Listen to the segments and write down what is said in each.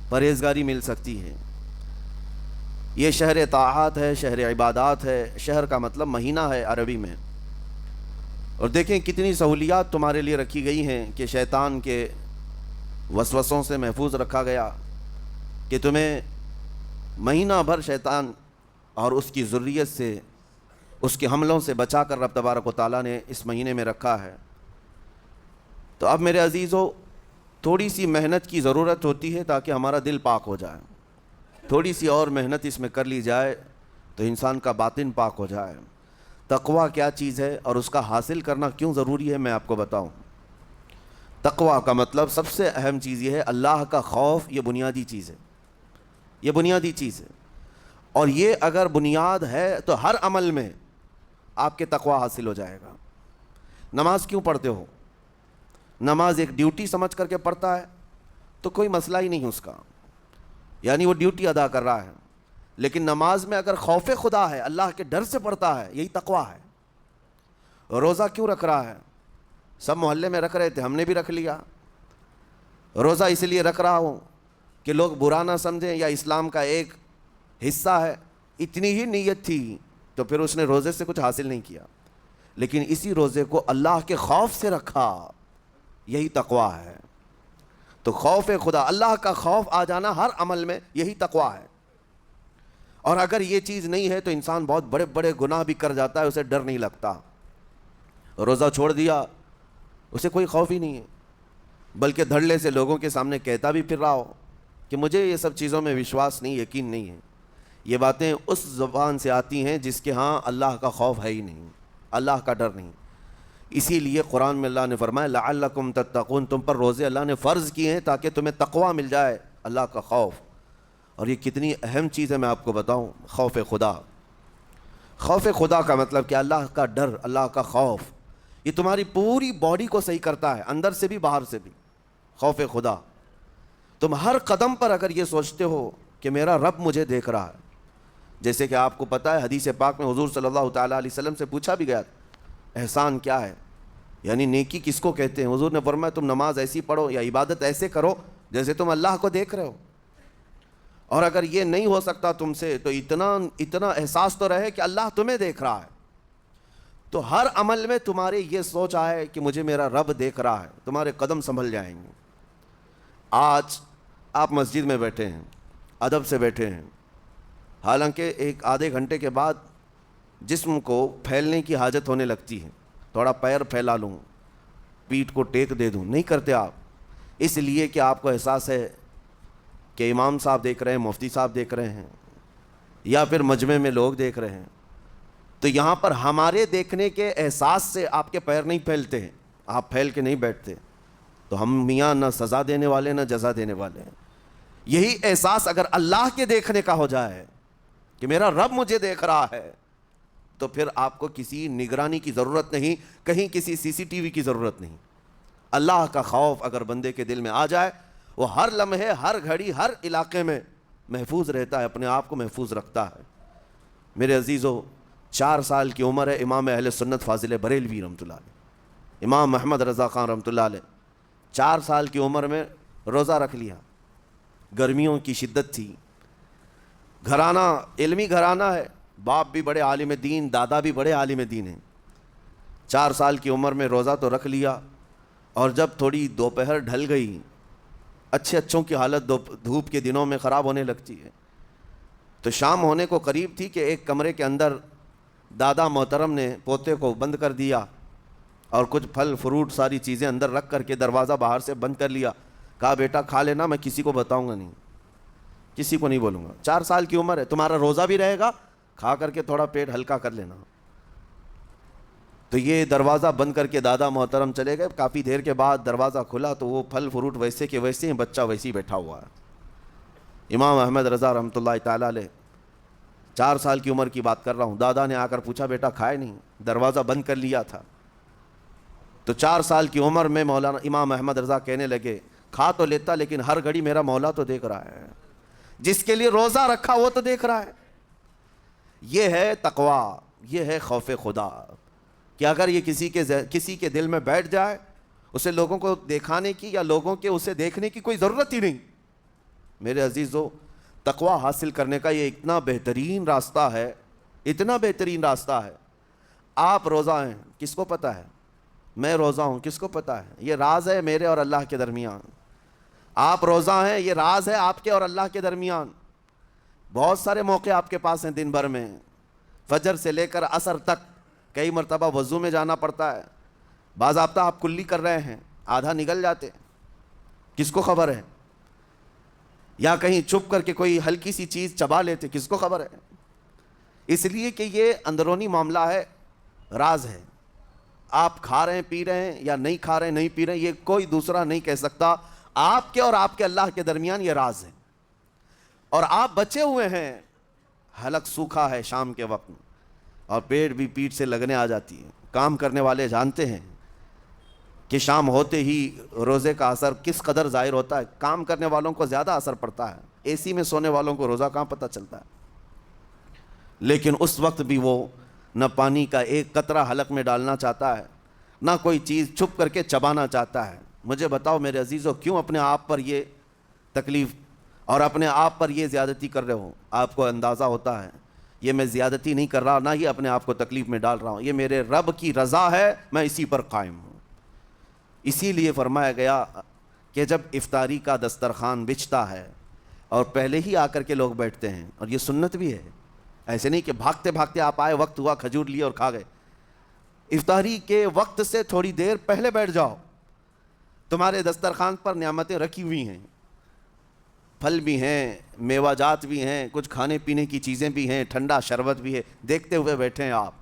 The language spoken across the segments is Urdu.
پرہیزگاری مل سکتی ہے۔ یہ شہر طاعات ہے، شہر عبادات ہے۔ شہر کا مطلب مہینہ ہے عربی میں۔ اور دیکھیں کتنی سہولیات تمہارے لیے رکھی گئی ہیں کہ شیطان کے وسوسوں سے محفوظ رکھا گیا، کہ تمہیں مہینہ بھر شیطان اور اس کی ذریت سے، اس کے حملوں سے بچا کر رب تبارک و تعالیٰ نے اس مہینے میں رکھا ہے۔ تو اب میرے عزیزو، تھوڑی سی محنت کی ضرورت ہوتی ہے تاکہ ہمارا دل پاک ہو جائے۔ تھوڑی سی اور محنت اس میں کر لی جائے تو انسان کا باطن پاک ہو جائے۔ تقویٰ کیا چیز ہے اور اس کا حاصل کرنا کیوں ضروری ہے، میں آپ کو بتاؤں۔ تقویٰ کا مطلب سب سے اہم چیز یہ ہے اللہ کا خوف۔ یہ بنیادی چیز ہے، یہ بنیادی چیز ہے۔ اور یہ اگر بنیاد ہے تو ہر عمل میں آپ کے تقویٰ حاصل ہو جائے گا۔ نماز کیوں پڑھتے ہو؟ نماز ایک ڈیوٹی سمجھ کر کے پڑھتا ہے تو کوئی مسئلہ ہی نہیں اس کا، یعنی وہ ڈیوٹی ادا کر رہا ہے۔ لیکن نماز میں اگر خوف خدا ہے، اللہ کے ڈر سے پڑھتا ہے، یہی تقویٰ ہے۔ روزہ کیوں رکھ رہا ہے؟ سب محلے میں رکھ رہے تھے، ہم نے بھی رکھ لیا۔ روزہ اس لیے رکھ رہا ہوں کہ لوگ برا نہ سمجھیں یا اسلام کا ایک حصہ ہے، اتنی ہی نیت تھی تو پھر اس نے روزے سے کچھ حاصل نہیں کیا، لیکن اسی روزے کو اللہ کے خوف سے رکھا، یہی تقویٰ ہے۔ تو خوف خدا، اللہ کا خوف آ جانا ہر عمل میں، یہی تقویٰ ہے۔ اور اگر یہ چیز نہیں ہے تو انسان بہت بڑے بڑے گناہ بھی کر جاتا ہے، اسے ڈر نہیں لگتا۔ روزہ چھوڑ دیا، اسے کوئی خوف ہی نہیں ہے، بلکہ دھڑلے سے لوگوں کے سامنے کہتا بھی پھر رہا ہو کہ مجھے یہ سب چیزوں میں وشواس نہیں، یقین نہیں ہے۔ یہ باتیں اس زبان سے آتی ہیں جس کے ہاں اللہ کا خوف ہے ہی نہیں، اللہ کا ڈر نہیں۔ اسی لیے قرآن میں اللہ نے فرمایا لعلکم تتقون، تم پر روزے اللہ نے فرض کیے ہیں تاکہ تمہیں تقویٰ مل جائے، اللہ کا خوف۔ اور یہ کتنی اہم چیز ہے میں آپ کو بتاؤں، خوف خدا۔ خوف خدا کا مطلب کہ اللہ کا ڈر، اللہ کا خوف، یہ تمہاری پوری باڈی کو صحیح کرتا ہے، اندر سے بھی باہر سے بھی۔ خوف خدا، تم ہر قدم پر اگر یہ سوچتے ہو کہ میرا رب مجھے دیکھ رہا ہے، جیسے کہ آپ کو پتہ ہے حدیث پاک میں حضور صلی اللہ تعالیٰ علیہ وسلم سے پوچھا بھی گیا احسان کیا ہے، یعنی نیکی کس کو کہتے ہیں؟ حضور نے فرمایا تم نماز ایسی پڑھو یا عبادت ایسے کرو جیسے تم اللہ کو دیکھ رہے ہو۔ اور اگر یہ نہیں ہو سکتا تم سے تو اتنا احساس تو رہے کہ اللہ تمہیں دیکھ رہا ہے۔ تو ہر عمل میں تمہارے یہ سوچ آئے کہ مجھے میرا رب دیکھ رہا ہے، تمہارے قدم سنبھل جائیں گے۔ آج آپ مسجد میں بیٹھے ہیں، ادب سے بیٹھے ہیں، حالانکہ ایک آدھے گھنٹے کے بعد جسم کو پھیلنے کی حاجت ہونے لگتی ہے، تھوڑا پیر پھیلا لوں، پیٹھ کو ٹیک دے دوں، نہیں کرتے آپ، اس لیے کہ آپ کو احساس ہے کہ امام صاحب دیکھ رہے ہیں، مفتی صاحب دیکھ رہے ہیں، یا پھر مجمع میں لوگ دیکھ رہے ہیں۔ تو یہاں پر ہمارے دیکھنے کے احساس سے آپ کے پیر نہیں پھیلتے ہیں، آپ پھیل کے نہیں بیٹھتے۔ تو ہم میاں نہ سزا دینے والے نہ جزا دینے والے ہیں۔ یہی احساس اگر اللہ کے دیکھنے کا ہو جائے کہ میرا رب مجھے دیکھ رہا ہے، تو پھر آپ کو کسی نگرانی کی ضرورت نہیں، کہیں کسی سی سی ٹی وی کی ضرورت نہیں۔ اللہ کا خوف اگر بندے کے دل میں آ جائے، وہ ہر لمحے، ہر گھڑی، ہر علاقے میں محفوظ رہتا ہے، اپنے آپ کو محفوظ رکھتا ہے۔ میرے عزیزو، 4 سال کی عمر ہے امام اہل سنت فاضل بریلوی رحمۃ اللہ علیہ، امام محمد رضا خان رحمۃ اللہ علیہ، 4 سال کی عمر میں روزہ رکھ لیا۔ گرمیوں کی شدت تھی، گھرانہ علمی گھرانہ ہے، باپ بھی بڑے عالم دین، دادا بھی بڑے عالم دین ہیں۔ 4 سال کی عمر میں روزہ تو رکھ لیا، اور جب تھوڑی دوپہر ڈھل گئی، اچھوں کی حالت دھوپ کے دنوں میں خراب ہونے لگتی ہے، تو شام ہونے کو قریب تھی کہ ایک کمرے کے اندر دادا محترم نے پوتے کو بند کر دیا اور کچھ پھل فروٹ ساری چیزیں اندر رکھ کر کے دروازہ باہر سے بند کر لیا۔ کہا بیٹا کھا لینا، میں کسی کو بتاؤں گا نہیں، کسی کو نہیں بولوں گا، 4 سال کی عمر ہے، تمہارا روزہ بھی رہے گا، کھا کر کے تھوڑا پیٹ ہلکا کر لینا۔ تو یہ دروازہ بند کر کے دادا محترم چلے گئے۔ کافی دیر کے بعد دروازہ کھلا تو وہ پھل فروٹ ویسے کے ویسے ہیں، بچہ ویسے ہی بیٹھا ہوا ہے۔ امام احمد رضا رحمۃ اللہ تعالیٰ علیہ، 4 سال کی عمر کی بات کر رہا ہوں، دادا نے آ کر پوچھا بیٹا کھائے نہیں؟ دروازہ بند کر لیا تھا۔ تو 4 سال کی عمر میں مولانا امام احمد رضا کہنے لگے کھا تو لیتا لیکن ہر گھڑی میرا مولا تو دیکھ رہا ہے، جس کے لیے روزہ رکھا وہ تو دیکھ رہا ہے۔ یہ ہے تقویٰ، یہ ہے خوف خدا، کہ اگر یہ کسی کے دل میں بیٹھ جائے، اسے لوگوں کو دکھانے کی یا لوگوں کے اسے دیکھنے کی کوئی ضرورت ہی نہیں۔ میرے عزیزو، تقوی حاصل کرنے کا یہ اتنا بہترین راستہ ہے، اتنا بہترین راستہ ہے۔ آپ روزہ ہیں، کس کو پتہ ہے؟ میں روزہ ہوں، کس کو پتہ ہے؟ یہ راز ہے میرے اور اللہ کے درمیان۔ آپ روزہ ہیں، یہ راز ہے آپ کے اور اللہ کے درمیان۔ بہت سارے موقع آپ کے پاس ہیں دن بھر میں، فجر سے لے کر عصر تک کئی مرتبہ وضو میں جانا پڑتا ہے، باضابطہ آپ کلی کر رہے ہیں، آدھا نگل جاتے، کس کو خبر ہے؟ یا کہیں چھپ کر کے کوئی ہلکی سی چیز چبا لیتے، کس کو خبر ہے؟ اس لیے کہ یہ اندرونی معاملہ ہے، راز ہے۔ آپ کھا رہے ہیں، پی رہے ہیں، یا نہیں کھا رہے ہیں، نہیں پی رہے ہیں، یہ کوئی دوسرا نہیں کہہ سکتا۔ آپ کے اور آپ کے اللہ کے درمیان یہ راز ہے، اور آپ بچے ہوئے ہیں۔ حلق سوکھا ہے شام کے وقت میں، اور پیٹ بھی پیٹ سے لگنے آ جاتی ہے۔ کام کرنے والے جانتے ہیں کہ شام ہوتے ہی روزے کا اثر کس قدر ظاہر ہوتا ہے۔ کام کرنے والوں کو زیادہ اثر پڑتا ہے، اے سی میں سونے والوں کو روزہ کہاں پتہ چلتا ہے۔ لیکن اس وقت بھی وہ نہ پانی کا ایک قطرہ حلق میں ڈالنا چاہتا ہے، نہ کوئی چیز چھپ کر کے چبانا چاہتا ہے۔ مجھے بتاؤ میرے عزیزو، کیوں اپنے آپ پر یہ تکلیف اور اپنے آپ پر یہ زیادتی کر رہے ہو؟ آپ کو اندازہ ہوتا ہے یہ میں زیادتی نہیں کر رہا، نہ ہی اپنے آپ کو تکلیف میں ڈال رہا ہوں، یہ میرے رب کی رضا ہے، میں اسی پر قائم ہوں۔ اسی لیے فرمایا گیا کہ جب افطاری کا دسترخوان بچھتا ہے اور پہلے ہی آ کر کے لوگ بیٹھتے ہیں، اور یہ سنت بھی ہے، ایسے نہیں کہ بھاگتے بھاگتے آپ آئے، وقت ہوا، کھجور لیے اور کھا گئے۔ افطاری کے وقت سے تھوڑی دیر پہلے بیٹھ جاؤ، تمہارے دسترخوان پر نعمتیں رکھی ہوئی ہیں، پھل بھی ہیں، میوہ جات بھی ہیں، کچھ کھانے پینے کی چیزیں بھی ہیں، ٹھنڈا شربت بھی ہے، دیکھتے ہوئے بیٹھے ہیں آپ،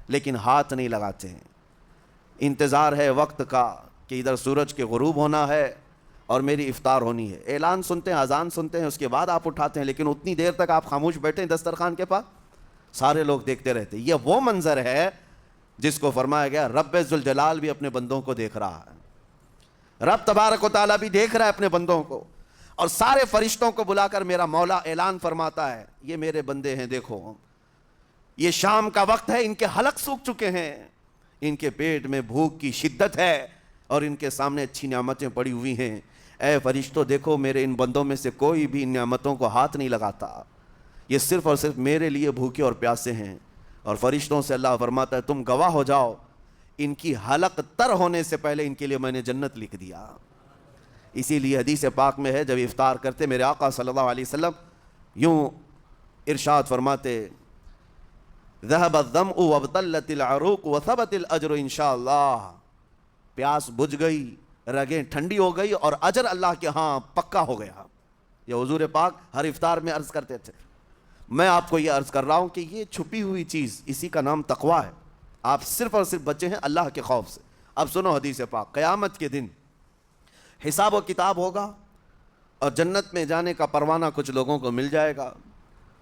لیکن ہاتھ نہیں لگاتے ہیں۔ انتظار ہے وقت کا کہ ادھر سورج کے غروب ہونا ہے اور میری افطار ہونی ہے، اعلان سنتے ہیں، اذان سنتے ہیں، اس کے بعد آپ اٹھاتے ہیں، لیکن اتنی دیر تک آپ خاموش بیٹھے ہیں دسترخوان کے پاس، سارے لوگ دیکھتے رہتے ہیں۔ یہ وہ منظر ہے جس کو فرمایا گیا رب ذوالجلال بھی اپنے بندوں کو دیکھ رہا ہے، رب تبارک و تعالیٰ بھی دیکھ رہا ہے اپنے بندوں کو، اور سارے فرشتوں کو بلا کر میرا مولا اعلان فرماتا ہے، یہ میرے بندے ہیں، دیکھو یہ شام کا وقت ہے، ان کے حلق سوکھ چکے ہیں، ان کے پیٹ میں بھوک کی شدت ہے، اور ان کے سامنے اچھی نعمتیں پڑی ہوئی ہیں۔ اے فرشتوں دیکھو، میرے ان بندوں میں سے کوئی بھی ان نعمتوں کو ہاتھ نہیں لگاتا، یہ صرف اور صرف میرے لیے بھوکے اور پیاسے ہیں۔ اور فرشتوں سے اللہ فرماتا ہے تم گواہ ہو جاؤ، ان کی حلق تر ہونے سے پہلے ان کے لیے میں نے جنت لکھ دیا۔ اسی لیے حدیث پاک میں ہے، جب افطار کرتے میرے آقا صلی اللہ علیہ وسلم یوں ارشاد فرماتے، ذهب الظمأ وابتلت العروق وثبت الاجر انشاءاللہ، پیاس بجھ گئی، رگیں ٹھنڈی ہو گئی، اور اجر اللہ کے ہاں پکا ہو گیا۔ یہ حضور پاک ہر افطار میں عرض کرتے تھے۔ میں آپ کو یہ عرض کر رہا ہوں کہ یہ چھپی ہوئی چیز، اسی کا نام تقویٰ ہے۔ آپ صرف اور صرف بچے ہیں اللہ کے خوف سے۔ اب سنو حدیث پاک، قیامت کے دن حساب و کتاب ہوگا، اور جنت میں جانے کا پروانہ کچھ لوگوں کو مل جائے گا،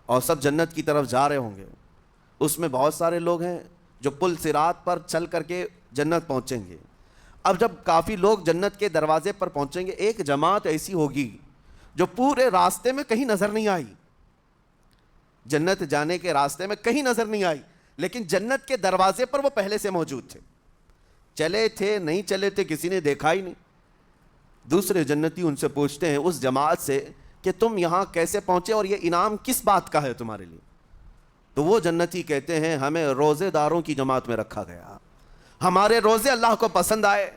اور سب جنت کی طرف جا رہے ہوں گے۔ اس میں بہت سارے لوگ ہیں جو پل صراط پر چل کر کے جنت پہنچیں گے۔ اب جب کافی لوگ جنت کے دروازے پر پہنچیں گے، ایک جماعت ایسی ہوگی جو پورے راستے میں کہیں نظر نہیں آئی، جنت جانے کے راستے میں کہیں نظر نہیں آئی، لیکن جنت کے دروازے پر وہ پہلے سے موجود تھے، چلے تھے نہیں چلے تھے کسی نے دیکھا ہی نہیں۔ دوسرے جنتی ان سے پوچھتے ہیں اس جماعت سے کہ تم یہاں کیسے پہنچے اور یہ انعام کس بات کا ہے تمہارے لیے؟ تو وہ جنتی کہتے ہیں ہمیں روزے داروں کی جماعت میں رکھا گیا، ہمارے روزے اللہ کو پسند آئے،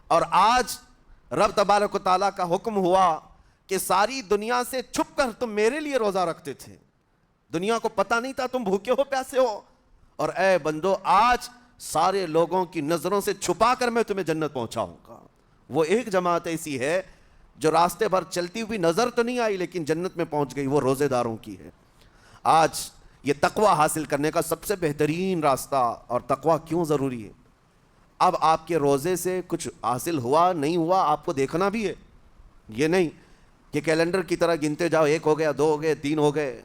اور آج رب تبارک و تعالیٰ کا حکم ہوا کہ ساری دنیا سے چھپ کر تم میرے لیے روزہ رکھتے تھے، دنیا کو پتہ نہیں تھا تم بھوکے ہو پیاسے ہو، اور اے بندو آج سارے لوگوں کی نظروں سے چھپا کر میں تمہیں جنت پہنچاؤں گا۔ وہ ایک جماعت ایسی ہے جو راستے بھر چلتی ہوئی نظر تو نہیں آئی لیکن جنت میں پہنچ گئی، وہ روزے داروں کی ہے۔ آج یہ تقوی حاصل کرنے کا سب سے بہترین راستہ، اور تقوی کیوں ضروری ہے؟ اب آپ کے روزے سے کچھ حاصل ہوا نہیں ہوا آپ کو دیکھنا بھی ہے، یہ نہیں کہ کیلنڈر کی طرح گنتے جاؤ، 1 ہو گیا، 2 ہو گئے، 3 ہو گئے،